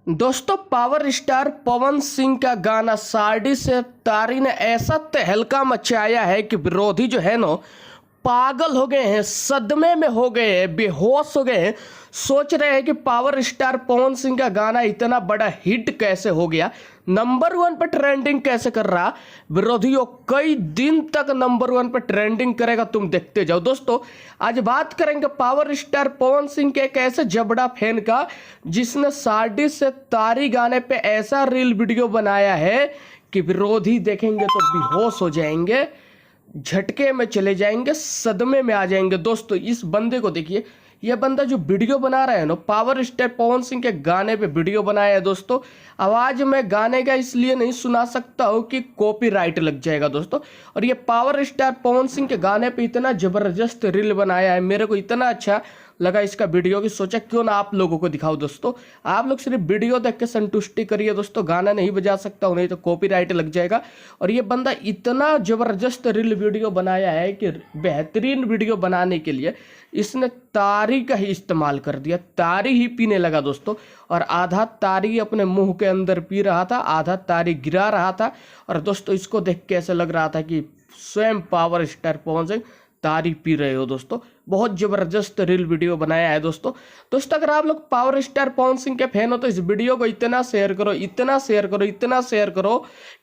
दोस्तों, power star Pawan Singh का गाना साड़ी से तारी ने ऐसा तहलका मचाया है कि विरोधी जो है ना पागल हो गए हैं, सदमे में हो गए हैं, बेहोश हो गए हैं। सोच रहे हैं कि पावर स्टार पवन सिंह का गाना इतना बड़ा हिट कैसे हो गया, नंबर 1 पर ट्रेंडिंग कैसे कर रहा। विरोधियों कई दिन तक नंबर 1 पर ट्रेंडिंग करेगा, तुम देखते जाओ। दोस्तों, आज बात करेंगे पावर स्टार पवन सिंह के एक ऐसे जबड़ा फैन का जिसने साड़ी से तारी गाने पे ऐसा रील वीडियो बनाया है कि विरोधी देखेंगे तो बेहोश हो जाएंगे, झटके में चले जाएंगे, सदमे में आ जाएंगे। दोस्तों, इस बंदे को देखिए, यह बंदा जो वीडियो बना रहा है ना, पावर स्टार पवन सिंह के गाने पे वीडियो बनाया है। दोस्तों, आवाज में गाने का इसलिए नहीं सुना सकता हूँ कि कॉपीराइट लग जाएगा दोस्तों। और ये पावर स्टार पवन सिंह के गाने पे इतना जबरदस्त रील बनाया है, मेरे को इतना अच्छा लगा इसका वीडियो की सोचा क्यों ना आप लोगों को दिखाओ। दोस्तों, आप लोग सिर्फ वीडियो देख के संतुष्टि करिए दोस्तों, गाना नहीं बजा सकता हूँ, नहीं तो कॉपीराइट लग जाएगा। और ये बंदा इतना जबरदस्त रील वीडियो बनाया है कि बेहतरीन वीडियो बनाने के लिए इसने तारी का ही इस्तेमाल कर दिया, तारी ही पीने लगा दोस्तों। और आधा तारी अपने मुंह के अंदर पी रहा था, आधा तारी गिरा रहा था। और दोस्तों, इसको देख के ऐसा लग रहा था कि स्वयं पावर स्टार पवन सिंह तारी पी रहे हो। दोस्तों, बहुत जबरदस्त रील वीडियो बनाया है दोस्तों। अगर आप लोग पावर स्टार पवन सिंह के फैन हो तो इस वीडियो को इतना शेयर करो, इतना शेयर करो, इतना शेयर करो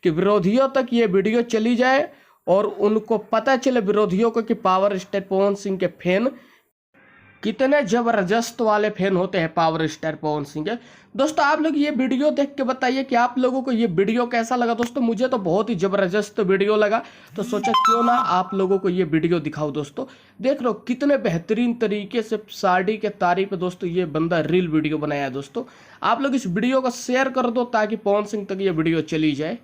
कि विरोधियों तक ये वीडियो चली जाए और उनको पता चले विरोधियों को कि पावर स्टार पवन सिंह के फैन कितने जबरदस्त वाले फैन होते हैं पावर स्टार पवन सिंह के। दोस्तों, आप लोग ये वीडियो देख के बताइए कि आप लोगों को ये वीडियो कैसा लगा। दोस्तों, मुझे तो बहुत ही जबरदस्त वीडियो लगा, तो सोचा क्यों ना आप लोगों को ये वीडियो दिखाओ। दोस्तों, देख लो कितने बेहतरीन तरीके से साड़ी के तारी पे दोस्तों ये बंदा रील वीडियो बनाया है। दोस्तों, आप लोग इस वीडियो को शेयर कर दो ताकि पवन सिंह तक ये वीडियो चली जाए।